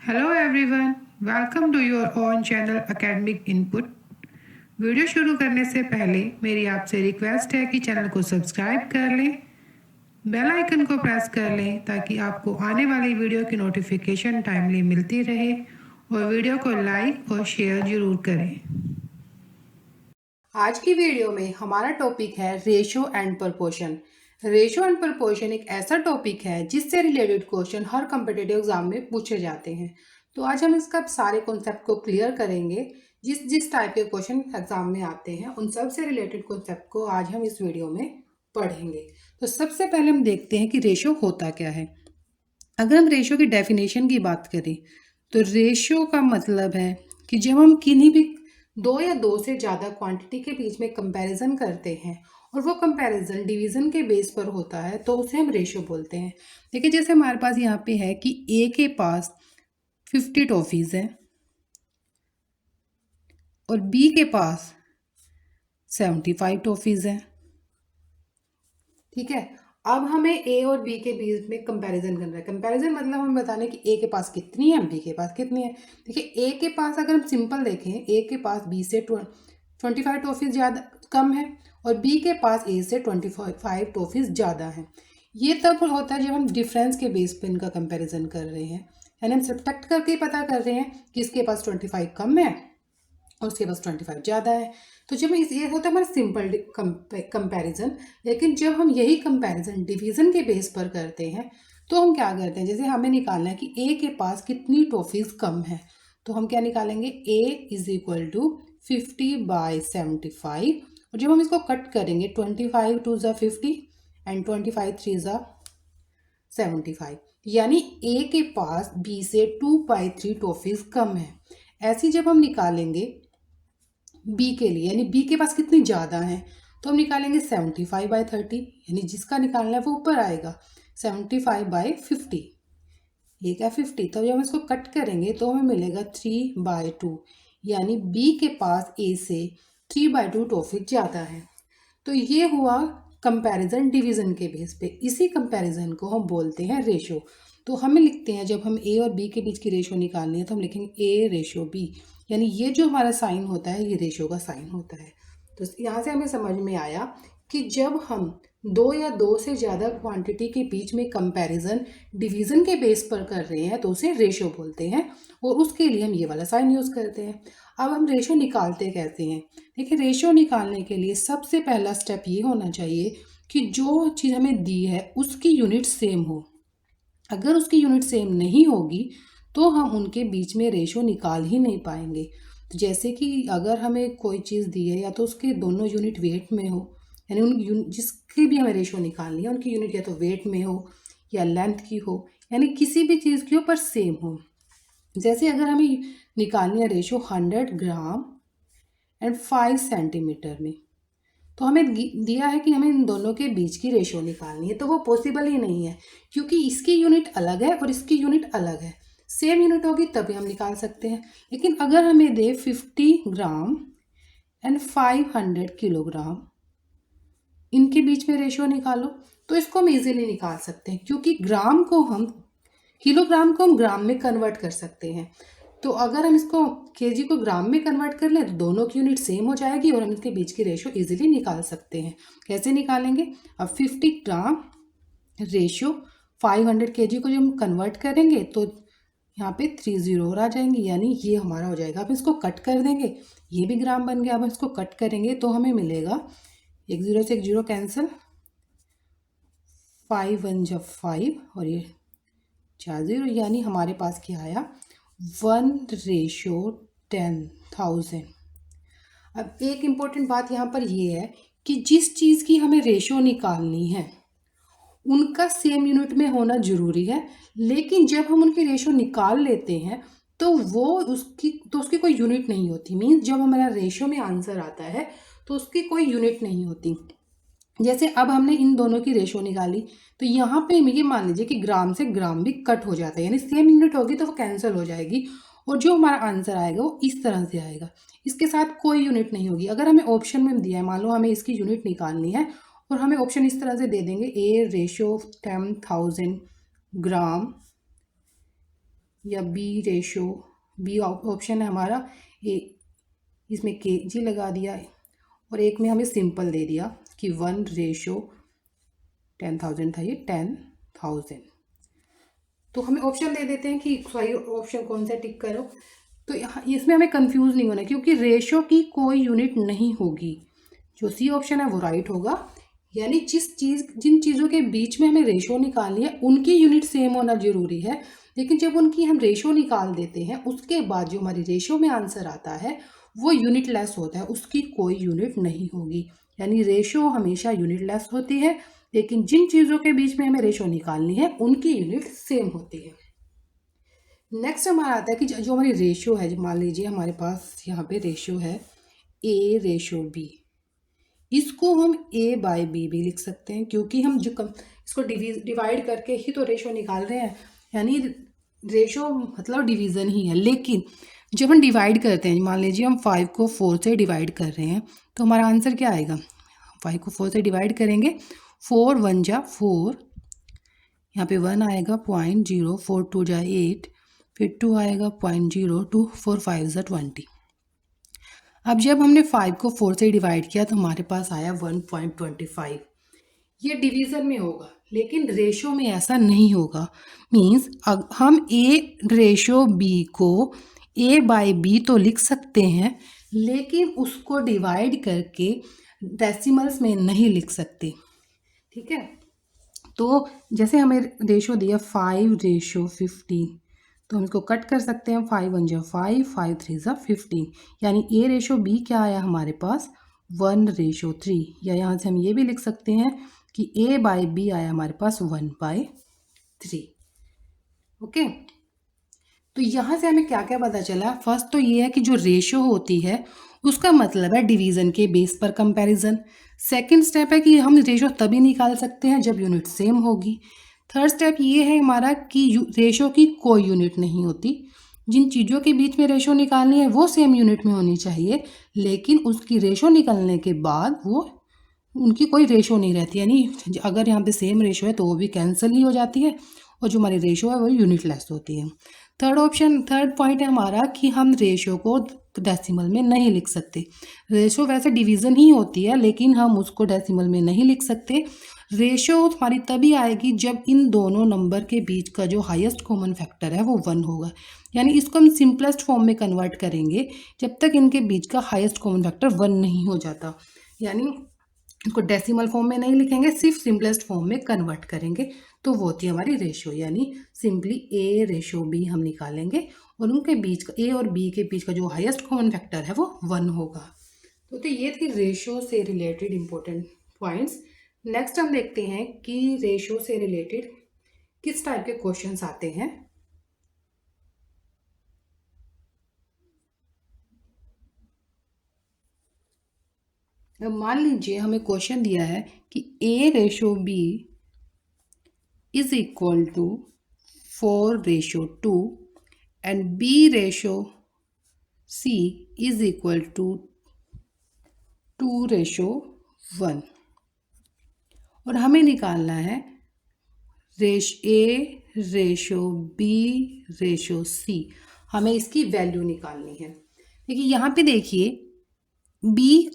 Hello everyone, welcome to your own channel academic input. Video शुरू करने से पहले मेरी आपसे रिक्वेस्ट है कि चैनल को सब्सक्राइब कर लें, बेल आइकन को प्रेस कर लें ताकि आपको आने वाली वीडियो की नोटिफिकेशन टाइमली मिलती रहे और वीडियो को लाइक और शेयर जरूर करें। आज की वीडियो में हमारा टॉपिक है ratio and proportion. Ratio and proportion एक ऐसा टॉपिक है जिससे रिलेटेड क्वेश्चन हर कॉम्पिटिटिव एग्जाम में पूछे जाते हैं। तो आज हम इसका सारे कॉन्सेप्ट को क्लियर करेंगे। जिस जिस टाइप के क्वेश्चन एग्जाम में आते हैं उन सब से रिलेटेड कॉन्सेप्ट को आज हम इस वीडियो में पढ़ेंगे। तो सबसे पहले हम देखते हैं कि रेशो होता क्या है। अगर हम रेशो की डेफिनेशन की बात करें तो रेशो का मतलब है कि जब हम किन्हीं भी दो या दो से ज़्यादा क्वांटिटी के बीच में कंपैरिजन करते हैं और वो कंपैरिजन डिवीज़न के बेस पर होता है तो उसे हम रेशो बोलते हैं। देखिए, जैसे हमारे पास यहाँ पे है कि ए के पास 50 टॉफ़ीज़ हैं और बी के पास 75 टॉफ़ीज़ हैं। ठीक है, अब हमें ए और बी के बीच में कंपैरिजन करना है। कंपैरिजन मतलब हमें बताना है कि ए के पास कितनी है, बी के पास कितनी है। देखिए, ए के पास अगर हम सिंपल देखें, ए के पास बी से 25 टॉफीज ज़्यादा कम है और बी के पास ए से 25 टॉफीज ज़्यादा है। ये तब होता है जब हम डिफरेंस के बेस पर इनका कंपेरिजन कर रहे हैं, यानी हम सब्ट्रैक्ट करके पता कर रहे हैं कि इसके पास 25 कम है और उसके पास 25 ज़्यादा है। तो जब ये होता है हमारा सिंपल कंपैरिजन। लेकिन जब हम यही कंपैरिजन डिवीज़न के बेस पर करते हैं तो हम क्या करते हैं, जैसे हमें निकालना है कि ए के पास कितनी टॉफीज़ कम है, तो हम क्या निकालेंगे, ए इज इक्वल टू 50/75। और जब हम इसको कट करेंगे 25 टू ज़ा 50 एंड 25 थ्री ज़ा 75, यानी ए के पास बी से 2/3 टॉफीज़ कम है। ऐसी जब हम निकालेंगे बी के लिए, यानी बी के पास कितनी ज़्यादा है, तो हम निकालेंगे 75/30, यानी जिसका निकालना है वो ऊपर आएगा 75/50। ये क्या 50, तो जब हम इसको कट करेंगे तो हमें मिलेगा 3/2, यानी बी के पास ए से 3/2 टॉफी ज़्यादा है। तो ये हुआ कंपैरिजन डिवीज़न के बेस पे। इसी कंपैरिजन को हम बोलते हैं रेशो। तो हमें लिखते हैं, जब हम ए और बी के बीच की रेशो निकालनी है तो हम लिखेंगे ए रेशो बी, यानी ये जो हमारा साइन होता है ये रेशो का साइन होता है। तो यहाँ से हमें समझ में आया कि जब हम दो या दो से ज़्यादा क्वांटिटी के बीच में कंपैरिजन डिवीज़न के बेस पर कर रहे हैं तो उसे रेशो बोलते हैं और उसके लिए हम ये वाला साइन यूज़ करते हैं। अब हम रेशो निकालते कैसे हैं। देखिए, रेशो निकालने के लिए सबसे पहला स्टेप ये होना चाहिए कि जो चीज़ हमें दी है उसकी यूनिट सेम हो। अगर उसकी यूनिट सेम नहीं होगी तो हम उनके बीच में रेशो निकाल ही नहीं पाएंगे। तो जैसे कि अगर हमें कोई चीज़ दी है या तो उसके दोनों यूनिट वेट में हो, यानी उन जिसकी भी हमें रेशो निकालनी है उनकी यूनिट या तो वेट में हो या लेंथ की हो, यानी किसी भी चीज़ की हो पर सेम हो। जैसे अगर हमें निकालनी है रेशो 100 ग्राम एंड 5 सेंटीमीटर में, तो हमें दिया है कि हमें इन दोनों के बीच की रेशो निकालनी है, तो वो पॉसिबल ही नहीं है क्योंकि इसकी यूनिट अलग है और इसकी यूनिट अलग है। सेम यूनिट होगी तभी हम निकाल सकते हैं। लेकिन अगर हमें दे 50 ग्राम एंड 500 किलोग्राम, इनके बीच में रेशो निकालो, तो इसको हम इजीली निकाल सकते हैं क्योंकि किलोग्राम को हम ग्राम में कन्वर्ट कर सकते हैं। तो अगर हम इसको केजी को ग्राम में कन्वर्ट कर लें तो दोनों की यूनिट सेम हो जाएगी और हम इसके बीच की रेशो इजीली निकाल सकते हैं। कैसे निकालेंगे, अब 50 ग्राम रेशो 500 केजी को जब हम कन्वर्ट करेंगे तो यहाँ पे 30 और आ जाएंगी, यानी ये हमारा हो जाएगा। अब इसको कट कर देंगे, ये भी ग्राम बन गया। अब इसको कट करेंगे तो हमें मिलेगा, एक जीरो से एक जीरो कैंसिल, 5 1 जब 5 और ये 4 0, यानी हमारे पास क्या आया, 1/10,000। अब एक इम्पोर्टेंट बात यहाँ पर ये है कि जिस चीज़ की हमें रेशो निकालनी है उनका सेम यूनिट में होना ज़रूरी है, लेकिन जब हम उनकी रेशो निकाल लेते हैं तो उसकी कोई यूनिट नहीं होती। मीन्स जब हमारा रेशो में आंसर आता है तो उसकी कोई यूनिट नहीं होती। जैसे अब हमने इन दोनों की रेशो निकाली तो यहाँ पे ये मान लीजिए कि ग्राम से ग्राम भी कट हो जाता है, यानी सेम यूनिट होगी तो वो कैंसिल हो जाएगी और जो हमारा आंसर आएगा वो इस तरह से आएगा, इसके साथ कोई यूनिट नहीं होगी। अगर हमें ऑप्शन में दिया है, मान लो हमें इसकी यूनिट निकालनी है और हमें ऑप्शन इस तरह से दे देंगे, ए रेशो 10,000 ग्राम या बी रेशो, बी ऑप्शन है हमारा, ए इसमें के जी लगा दिया और एक में हमें सिंपल दे दिया कि 1:10,000 था, ये 10,000। तो हमें ऑप्शन दे देते हैं कि सही ऑप्शन कौन सा टिक करो। तो यहाँ इसमें हमें कंफ्यूज नहीं होना, क्योंकि रेशो की कोई यूनिट नहीं होगी। जो सी ऑप्शन है वो राइट होगा, यानी जिन चीज़ों के बीच में हमें रेशो निकालनी है उनकी यूनिट सेम होना जरूरी है, लेकिन जब उनकी हम रेशो निकाल देते हैं उसके बाद जो हमारी रेशो में आंसर आता है वो यूनिट लेस होता है, उसकी कोई यूनिट नहीं होगी। यानी रेशो हमेशा यूनिट लेस होती है, लेकिन जिन चीज़ों के बीच में हमें रेशो निकालनी है उनकी यूनिट सेम होती है। नेक्स्ट हमारा आता है कि जो हमारी रेशो है, मान लीजिए हमारे पास यहाँ पे रेशो है ए रेशो बी, इसको हम ए बाय बी भी लिख सकते हैं, क्योंकि हम इसको डिवाइड करके ही तो रेशो निकाल रहे हैं, यानी रेशो मतलब डिवीज़न ही है। लेकिन जब हम डिवाइड करते हैं, मान लीजिए हम 5 को 4 से डिवाइड कर रहे हैं, तो हमारा आंसर क्या आएगा? 5 को 4 से डिवाइड करेंगे, 4 1 जा 4, यहाँ पे 1 आएगा 0.0, 4 2 जा 8, फिर 2 आएगा 0.02, 4 5 जा 20। अब जब हमने 5 को 4 से डिवाइड किया तो हमारे पास आया 1.25। ये डिवीज़न में होगा, लेकिन रेशो में ऐसा नहीं होगा। मीन्स हम ए रेशो बी को ए बाय बी तो लिख सकते हैं, लेकिन उसको डिवाइड करके डेसिमल्स में नहीं लिख सकते। ठीक है, तो जैसे हमें रेशो दिया 5:15, तो हम इसको कट कर सकते हैं, 5 1 जा 5, 5 3 जा 15, यानी ए रेशो बी क्या आया हमारे पास 1:3, या यहाँ से हम ये भी लिख सकते हैं कि ए बाय बी आया हमारे पास 1/3। ओके, तो यहाँ से हमें क्या क्या पता चला? फर्स्ट तो ये है कि जो रेशो होती है उसका मतलब है डिवीज़न के बेस पर कंपैरिजन। सेकंड स्टेप है कि हम रेशो तभी निकाल सकते हैं जब यूनिट सेम होगी। थर्ड स्टेप ये है हमारा कि रेशो की कोई यूनिट नहीं होती। जिन चीज़ों के बीच में रेशो निकालनी है वो सेम यूनिट में होनी चाहिए, लेकिन उसकी रेशो निकलने के बाद वो उनकी कोई रेशो नहीं रहती, यानी अगर यहाँ पे सेम रेशो है तो वो भी कैंसिल ही हो जाती है, और जो हमारी रेशो है वो यूनिट लेस होती है। थर्ड पॉइंट है हमारा कि हम रेशो को डेसिमल में नहीं लिख सकते। रेशो वैसे डिवीज़न ही होती है, लेकिन हम उसको डेसिमल में नहीं लिख सकते। रेशो हमारी तभी आएगी जब इन दोनों नंबर के बीच का जो हाईएस्ट कॉमन फैक्टर है वो 1 होगा, यानी इसको हम सिंपलेस्ट फॉर्म में कन्वर्ट करेंगे जब तक इनके बीच का हाईएस्ट कॉमन फैक्टर 1 नहीं हो जाता। यानी इसको डेसिमल फॉर्म में नहीं लिखेंगे, सिर्फ सिंपलेस्ट फॉर्म में कन्वर्ट करेंगे, तो वो होती है हमारी रेशो। यानी सिंपली ए रेशो बी हम निकालेंगे और उनके बीच का, ए और बी के बीच का जो हाईएस्ट कॉमन फैक्टर है वो 1 होगा। तो ये थी रेशो से रिलेटेड इंपॉर्टेंट पॉइंट्स। नेक्स्ट हम देखते हैं कि रेशो से रिलेटेड किस टाइप के क्वेश्चंस आते हैं। अब मान लीजिए हमें क्वेश्चन दिया है कि A ratio B is equal to 4:2 and B ratio C is equal to 2:1, और हमें निकालना है A ratio B ratio C, हमें इसकी वैल्यू निकालनी है। देखिए यहाँ पे देखिए बी,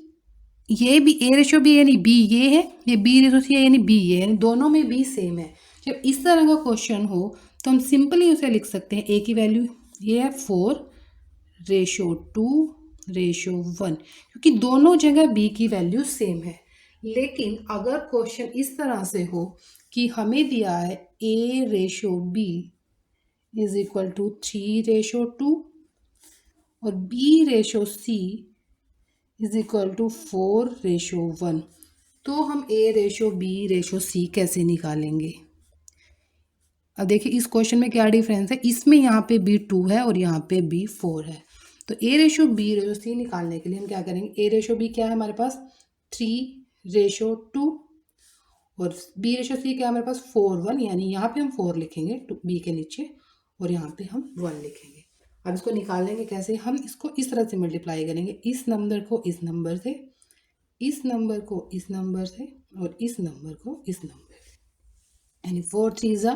ये भी ए रेशो बी यानी बी ये है, ये बी रेशो सी है यानी बी ये, यानी दोनों में बी सेम है। जब इस तरह का क्वेश्चन हो तो हम सिंपली उसे लिख सकते हैं, ए की वैल्यू ये है 4:2:1, क्योंकि दोनों जगह बी की वैल्यू सेम है। लेकिन अगर क्वेश्चन इस तरह से हो कि हमें दिया है A ratio B is equal to 3:2 और B ratio C is equal to 4:1, तो हम A ratio B ratio C कैसे निकालेंगे? अब देखिए इस क्वेश्चन में क्या डिफरेंस है, इसमें यहाँ पे बी 2 है और यहाँ पे बी 4 है। तो ए रेशो बी रेशो सी निकालने के लिए हम क्या करेंगे, ए रेशो बी क्या है हमारे पास 3:2 और बी रेशो सी क्या है हमारे पास 4:1, यानी यहाँ पे हम 4 लिखेंगे बी के नीचे और यहाँ पे हम 1 लिखेंगे। अब इसको निकालेंगे कैसे, हम इसको इस तरह से मल्टीप्लाई करेंगे, इस नंबर को इस नंबर से, इस नंबर को इस नंबर से और इस नंबर को इस नंबर से, यानी 4 3 जा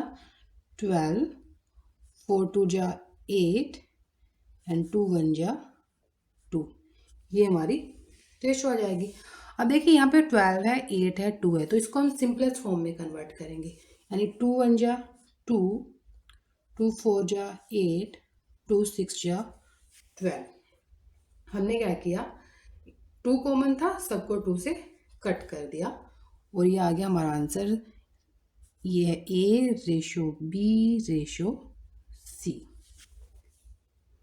12, 4 2 जा 8 एंड 2 1 जा 2, ये हमारी रेशो आ जाएगी। अब देखिए यहाँ पे 12 है, 8 है, 2 है, तो इसको हम सिंपलेस्ट फॉर्म में कन्वर्ट करेंगे, यानी 2 1 जा 2, 2 4 जा 8, 2 6 जा 12। हमने क्या किया, 2 कॉमन था, सबको 2 से कट कर दिया और ये आ गया हमारा आंसर। ये है A ratio B ratio C।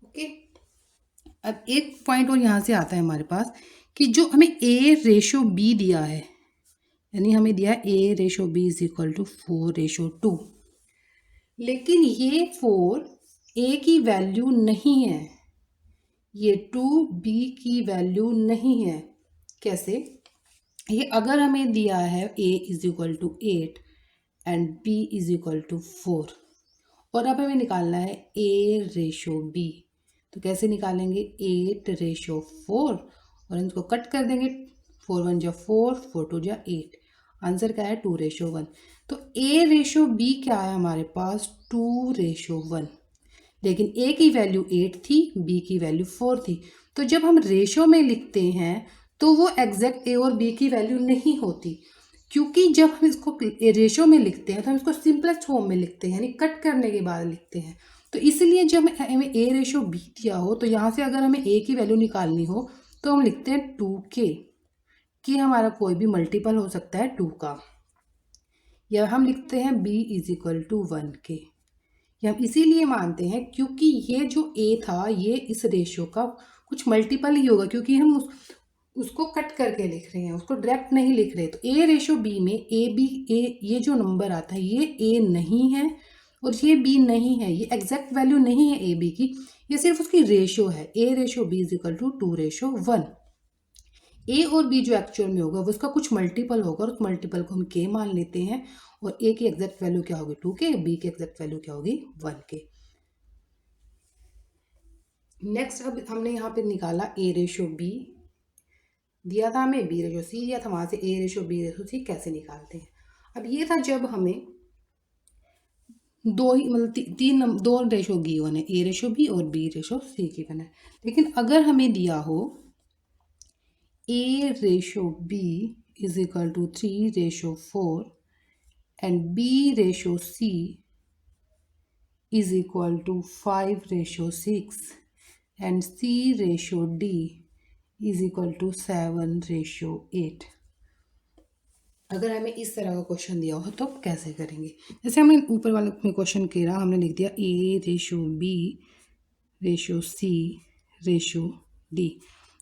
Okay, अब एक पॉइंट और यहाँ से आता है हमारे पास कि जो हमें A रेशो B दिया है, यानी हमें दिया है A ratio B is equal to 4 ratio 2, लेकिन ये 4 A की वैल्यू नहीं है, ये 2 B की वैल्यू नहीं है। कैसे? ये अगर हमें दिया है A is equal to 8 and B is equal to 4 और अब हमें निकालना है A रेशो B, तो कैसे निकालेंगे, 8 रेशो 4 और इनको कट कर देंगे, 4 1 जा 4, 4 2 जा 8, आंसर क्या है 2 रेशो 1। तो A रेशो B क्या है हमारे पास, 2 रेशो 1, लेकिन A की वैल्यू 8 थी, B की वैल्यू 4 थी, तो जब हम रेशो में लिखते हैं तो वो एग्जैक्ट A और B की वैल्यू नहीं होती, क्योंकि जब हम इसको रेशो में लिखते हैं तो हम इसको सिंपलेस्ट फॉर्म में लिखते हैं, यानी कट करने के बाद लिखते हैं। तो इसलिए जब हमें A रेशो B दिया हो तो यहाँ से अगर हमें A की वैल्यू निकालनी हो तो हम लिखते हैं 2K, कि हमारा कोई भी मल्टीपल हो सकता है 2 का, या हम लिखते हैं B is equal to 1K। ये हम इसीलिए मानते हैं क्योंकि ये जो A था ये इस रेशो का कुछ मल्टीपल ही होगा, क्योंकि हम उसको कट करके लिख रहे हैं, उसको डायरेक्ट नहीं लिख रहे। तो A रेशो B में ये जो नंबर आता है ये A नहीं है और ये B नहीं है, ये एग्जैक्ट वैल्यू नहीं है A B की, ये सिर्फ उसकी रेशो है। A ratio B is equal to 2 ratio 1। A और B जो एक्चुअल में होगा वो उसका कुछ मल्टीपल होगा और उस मल्टीपल को हम K मान लेते हैं, और A की एग्जैक्ट वैल्यू क्या होगी 2K, B की एग्जैक्ट वैल्यू क्या होगी 1K। नेक्स्ट अब हमने यहाँ पे निकाला A रेशो B दिया था हमें, B रेशो C दिया था, वहाँ से A ratio B ratio C कैसे निकालते हैं। अब ये था जब हमें दो ही मतलब दो रेशो गिवन है, A रेशो B और B रेशो C गिवन है। लेकिन अगर हमें दिया हो A ratio B is equal to 3 ratio 4 and B ratio C is equal to 5 ratio 6 and C ratio D is equal to 7 ratio 8। अगर हमें इस तरह का क्वेश्चन दिया हो तो कैसे करेंगे। जैसे हमने ऊपर वाले में क्वेश्चन किया, हमने लिख दिया A ratio B ratio C ratio D,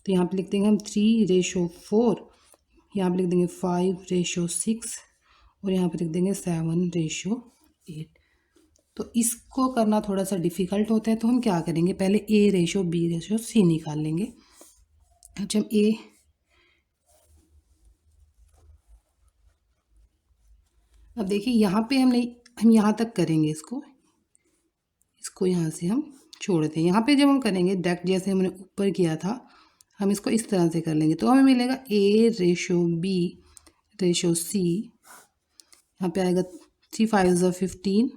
तो यहाँ पे लिख देंगे हम 3 रेशो 4, यहाँ पे लिख देंगे 5 रेशो 6 और यहाँ पे लिख देंगे 7 रेशो 8। तो इसको करना थोड़ा सा डिफ़िकल्ट होता है, तो हम क्या करेंगे, पहले A ratio B ratio C निकाल लेंगे। जब A, अब देखिए यहाँ पे हम यहाँ तक करेंगे, इसको यहाँ से हम छोड़ दें। यहाँ पे जब हम करेंगे डायरेक्ट जैसे हमने ऊपर किया था, हम इसको इस तरह से कर लेंगे, तो हमें मिलेगा A ratio B ratio C, यहाँ पे आएगा 3 5 जा 15,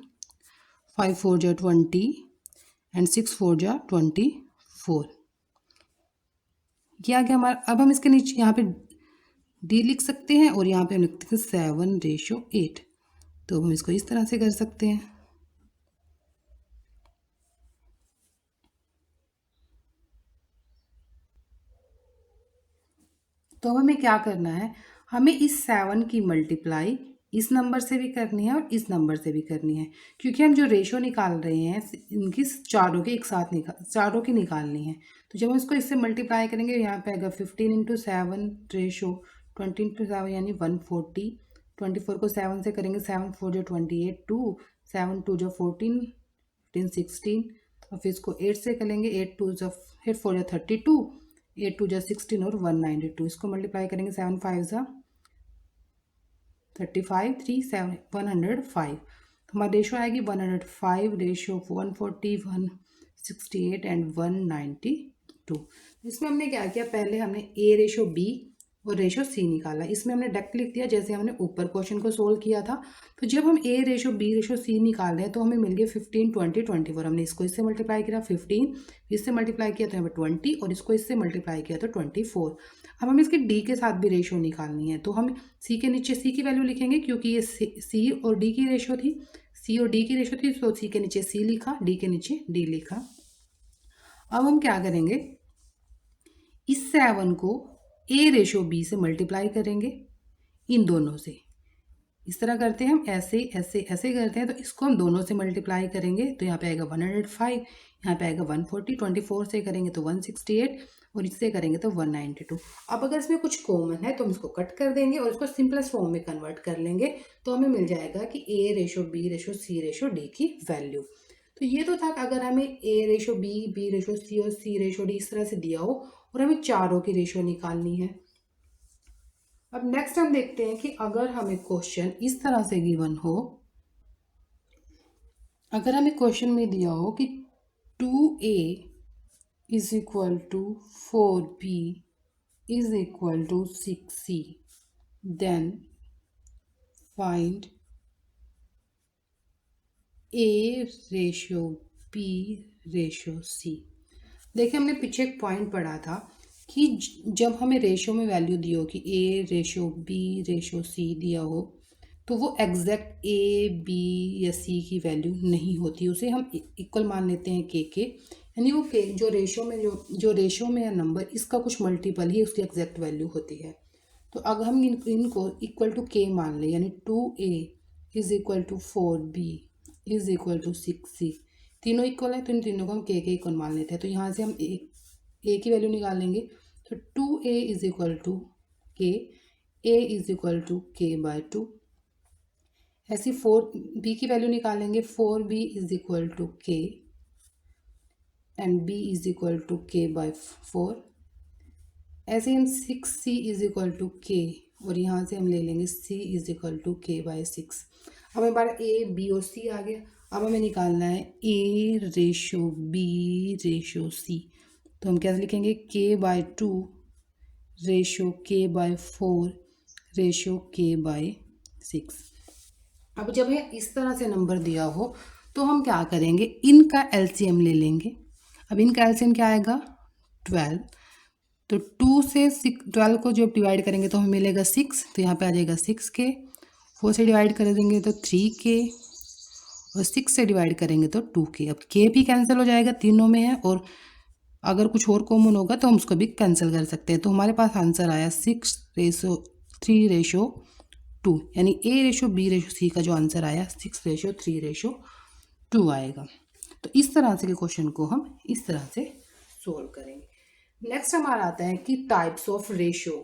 5 4 जा 20 एंड 6 4 जा 24। ये आ गया हमारा। अब हम इसके नीचे यहाँ पे D लिख सकते हैं और यहाँ पे हम लिखते हैं 7 रेशो 8, तो हम इसको इस तरह से कर सकते हैं। तो हमें क्या करना है, हमें इस 7 की मल्टीप्लाई इस नंबर से भी करनी है और इस नंबर से भी करनी है, क्योंकि हम जो रेशो निकाल रहे हैं इनकी चारों के एक साथ चारों की निकालनी है। तो जब हम इसको इससे मल्टीप्लाई करेंगे, यहाँ पे आएगा 15 इंटू 7 रेशो 20 इंटू 7 यानी 140, 24 को 7 से करेंगे, 7 4 जो 28, 2 7 2 जो 14, 15 16, और फिर इसको 8 से करेंगे, 8 2 जो 8 4 जो 32, 8 2 जा 16 और 192, इसको मल्टीप्लाई करेंगे 7 5 जा 35, 3 7 105, तो हमारा रेशो आएगी 105 रेशो 140 168 एंड 192। इसमें हमने क्या किया, पहले हमने A रेशो B और रेशो सी निकाला। इसमें हमने डायरेक्ट लिख दिया जैसे हमने ऊपर क्वेश्चन को सोल्व किया था। तो जब हम ए रेशो बी रेशो सी निकाल रहे हैं तो हमें मिल गए 15 20 24। हमने इसको इससे मल्टीप्लाई किया 15, इससे मल्टीप्लाई किया तो यहाँ पे 20, और इसको इससे मल्टीप्लाई किया तो 24। अब हमें इसके डी के साथ भी रेशो निकालनी है, तो हम सी के नीचे सी की वैल्यू लिखेंगे क्योंकि ये सी और डी की रेशो थी, सी और डी की रेशो थी, तो सी के नीचे सी लिखा, डी के नीचे डी लिखा। अब हम क्या करेंगे, इस 7 को ए रेशो बी से मल्टीप्लाई करेंगे इन दोनों से। इस तरह करते हैं हम, ऐसे ऐसे ऐसे करते हैं, तो इसको हम दोनों से मल्टीप्लाई करेंगे तो यहाँ पे आएगा 105, यहाँ पे आएगा 140, 24 से करेंगे तो 168, और इससे करेंगे तो 192। अब अगर इसमें कुछ कॉमन है तो हम इसको कट कर देंगे और इसको सिंपलेस्ट फॉर्म में कन्वर्ट कर लेंगे, तो हमें मिल जाएगा कि A ratio B ratio C ratio D की वैल्यू। तो ये तो था अगर हमें ए रेशो बी रेशो सी और सी रेशो डी इस तरह से दिया हो और हमें चारों की रेशो निकालनी है। अब नेक्स्ट हम देखते हैं कि अगर हमें क्वेश्चन इस तरह से गिवन हो, अगर हमें क्वेश्चन में दिया हो कि 2a is equal to 4b is equal to 6c, then find a ratio b ratio c। देखिए हमने पीछे एक पॉइंट पढ़ा था कि जब हमें रेशो में वैल्यू दी हो कि a ratio b ratio c दिया हो तो वो एग्जैक्ट a b या c की वैल्यू नहीं होती, उसे हम इक्वल मान लेते हैं के, यानी वो के जो रेशो में है नंबर, इसका कुछ मल्टीपल ही उसकी एग्जैक्ट वैल्यू होती है। तो अगर हम इनको इक्वल टू के मान लें, यानी 2a is equal to 4b is equal to 6c, तीनों इक्वल है तो इन तीनों को हम के इक्वल मान लेते हैं। तो यहाँ से हम ए की वैल्यू निकाल लेंगे, तो 2a is equal to K, a is equal to K by 2। ऐसी 4b की वैल्यू निकालेंगे, 4b is equal to K and b is equal to K by 4। ऐसे हम 6c इज इक्वल टू के, और यहाँ से हम ले लेंगे c is equal to K bye 6। अब हमारा a b और c आ गया। अब हमें निकालना है a ratio b ratio c, तो हम क्या लिखेंगे k by 2 ratio k by 4 ratio k by 6। अब जब ये इस तरह से नंबर दिया हो तो हम क्या करेंगे, इनका एलसीएम ले लेंगे। अब इनका एलसीएम क्या आएगा 12, तो 2 से 12 को जब डिवाइड करेंगे तो हमें मिलेगा 6, तो यहाँ पे आ जाएगा 6k, 4 से डिवाइड कर देंगे तो 3k, और 6 से डिवाइड करेंगे तो 2k। अब k भी कैंसिल हो जाएगा, तीनों में है, और अगर कुछ और कॉमन होगा तो हम उसको भी कैंसिल कर सकते हैं। तो हमारे पास आंसर आया 6:3 रेशो 2, यानी a ratio b ratio c का जो आंसर आया 6:3 रेशो 2 आएगा। तो इस तरह से के क्वेश्चन को हम इस तरह से सोल्व करेंगे। नेक्स्ट हमारा आता है कि टाइप्स ऑफ रेशो,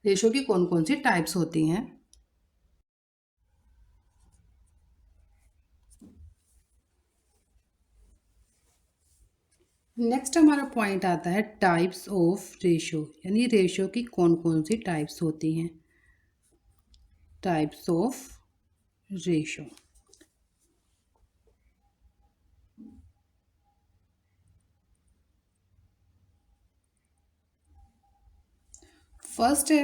रेशो की कौन कौन सी टाइप्स होती हैं। नेक्स्ट हमारा पॉइंट आता है टाइप्स ऑफ रेशो, यानी रेशो की कौन कौन सी टाइप्स होती हैं। टाइप्स ऑफ रेशो, फर्स्ट है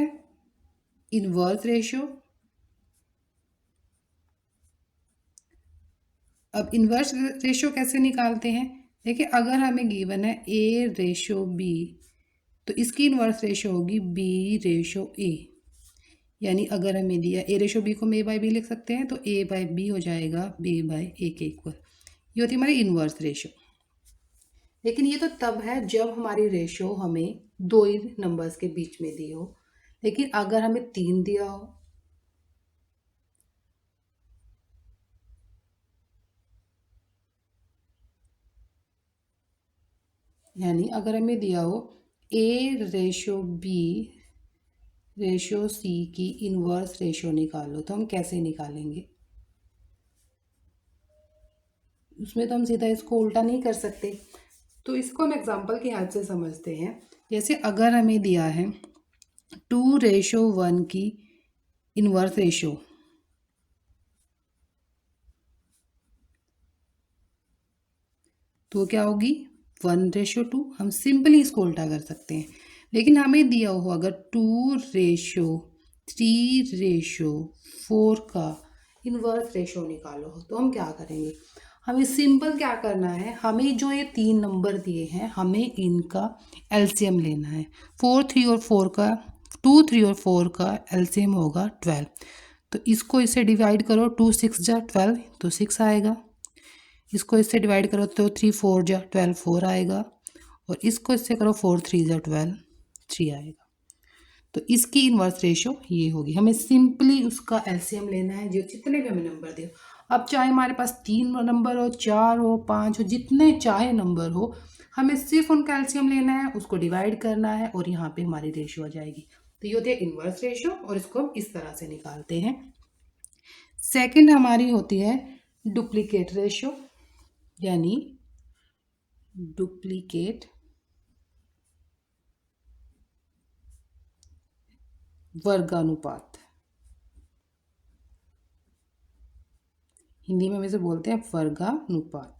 इनवर्स रेशो। अब इनवर्स रेशो कैसे निकालते हैं, देखिए अगर हमें गिवन है a रेशो b, तो इसकी इनवर्स रेशो होगी b रेशो a, यानी अगर हमें दिया a रेशो b को हम a बाई b लिख सकते हैं, तो a बाई b हो जाएगा b बाई a के इक्वल। ये होती है हमारी इनवर्स रेशो। लेकिन ये तो तब है जब हमारी रेशो हमें दो ही नंबर्स के बीच में दी हो, लेकिन अगर हमें 3 दिया हो, यानी अगर हमें दिया हो a ratio b ratio c की इनवर्स रेशो निकालो, तो हम कैसे निकालेंगे, उसमें तो हम सीधा इसको उल्टा नहीं कर सकते। तो इसको हम एग्जांपल की हेल्प से समझते हैं। जैसे अगर हमें दिया है 2:1 की इनवर्स रेशो, तो क्या होगी 1:2। हम सिंपली इसको उल्टा कर सकते हैं। लेकिन हमें दिया हो अगर 2:3:4 का इन्वर्स रेशो निकालो हो तो हम क्या करेंगे। हमें सिंपल क्या करना है, हमें जो ये 3 नंबर दिए हैं हमें इनका एलसीएम लेना है। 2, 3 और 4 का एलसीएम होगा 12। तो इसको इससे डिवाइड करो, 2 6 जा 12 तो 6 आएगा। इसको इससे डिवाइड करो तो 3 4 जा 12 4 आएगा। और इसको इससे करो 4 3 जा 12 3 आएगा। तो इसकी इन्वर्स रेशो ये होगी। हमें सिंपली उसका एलसीएम लेना है जो जितने भी हमें नंबर दे। अब चाहे हमारे पास 3 नंबर हो, 4 हो, 5 हो, जितने चाहे नंबर हो, हमें सिर्फ उनका एलसीएम लेना है, उसको डिवाइड करना है और यहाँ पे हमारी रेशो आ जाएगी। तो ये होती है इन्वर्स रेशो और इसको हम इस तरह से निकालते हैं। सेकंड हमारी होती है डुप्लीकेट रेशो, यानी डुप्लीकेट वर्गानुपात। हिंदी में हम इसे बोलते हैं वर्गानुपात।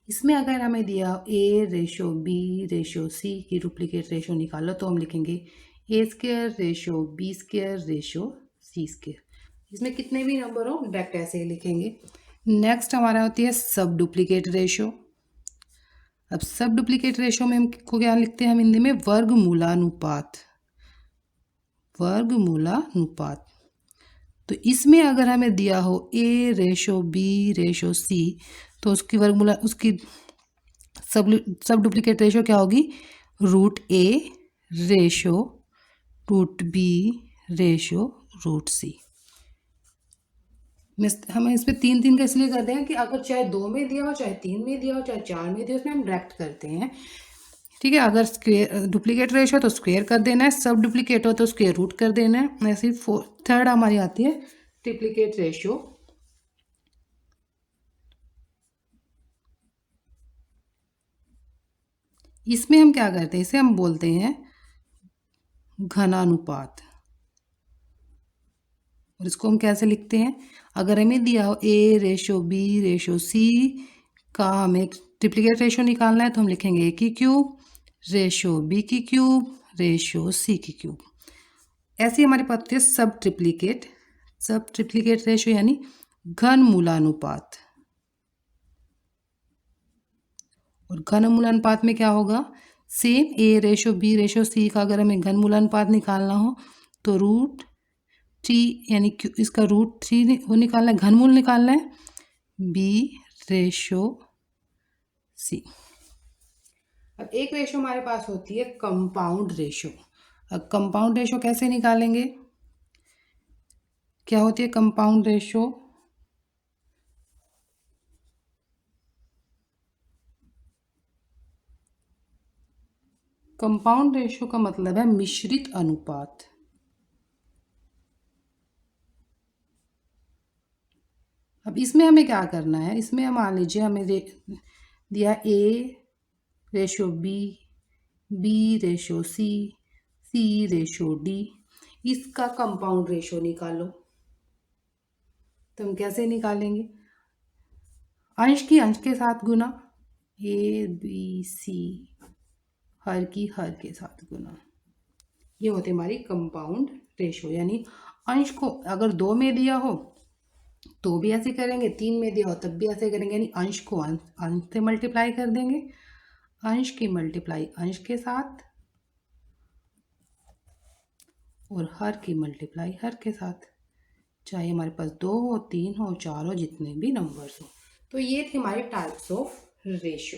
इसमें अगर हमें दिया A:B:C की डुप्लीकेट रेशो निकालो तो हम लिखेंगे A²:B²:C²। इसमें कितने भी नंबर हो डायरेक्ट ऐसे ही लिखेंगे। नेक्स्ट हमारा होती है सब डुप्लीकेट रेशो। अब सब डुप्लीकेट रेशो में हम को क्या लिखते हैं हम हिंदी में वर्गमूलानुपात। वर्गमूलानुपात। तो इसमें अगर हमें दिया हो A:B:C तो उसकी वर्गमूला उसकी सब डुप्लीकेट रेशो क्या होगी, √A:√B:√C। हम इसमें 3 का इसलिए करते हैं कि अगर चाहे 2 में दिया हो, चाहे 3 में दिया हो, चाहे 4 में दिया हो, उसमें हम डायरेक्ट करते हैं। ठीक है, अगर स्क्वेयर डुप्लीकेट रेशो तो स्क्वेयर कर देना है, सब डुप्लीकेट हो तो स्क्वेयर रूट कर देना है। ऐसे थर्ड हमारी आती है ट्रिप्लीकेट रेशो। इसमें हम क्या करते हैं, इसे हम बोलते हैं घनानुपात। और इसको हम कैसे लिखते हैं, अगर हमें दिया हो A:B:C का हमें ट्रिप्लीकेट रेशो निकालना है तो हम लिखेंगे A⁵B⁵C⁵। ऐसी हमारे पास होती है सब ट्रिप्लीकेट रेशो यानी घनमूलानुपात। और घनमूलानुपात में क्या होगा, सेम A:B:C का अगर हमें घनमूलानुपात निकालना हो तो √3 यानी इसका √3 वो निकालना है, घनमूल निकालना है B:C। अब एक रेशो हमारे पास होती है कंपाउंड रेशो। अब कंपाउंड रेशो कैसे निकालेंगे, क्या होती है कंपाउंड रेशो, कंपाउंड रेशो का मतलब है मिश्रित अनुपात। अब इसमें हमें क्या करना है, इसमें हम मान लीजिए हमें दिया A:B, B:C, C:D, इसका कंपाउंड रेशो निकालो। तो हम कैसे निकालेंगे, अंश की अंश के साथ गुना, ABC हर की हर के साथ गुना। ये होती हमारी कंपाउंड रेशो। यानी अंश को अगर 2 में दिया हो तो भी ऐसे करेंगे, 3 में दिया हो तब भी ऐसे करेंगे। यानी अंश को अंश से मल्टीप्लाई कर देंगे, अंश की मल्टीप्लाई अंश के साथ और हर की मल्टीप्लाई हर के साथ, चाहे हमारे पास 2 हो, 3 हो, 4 हो, जितने भी नंबर्स हो। तो ये थे हमारे टाइप्स ऑफ रेशो।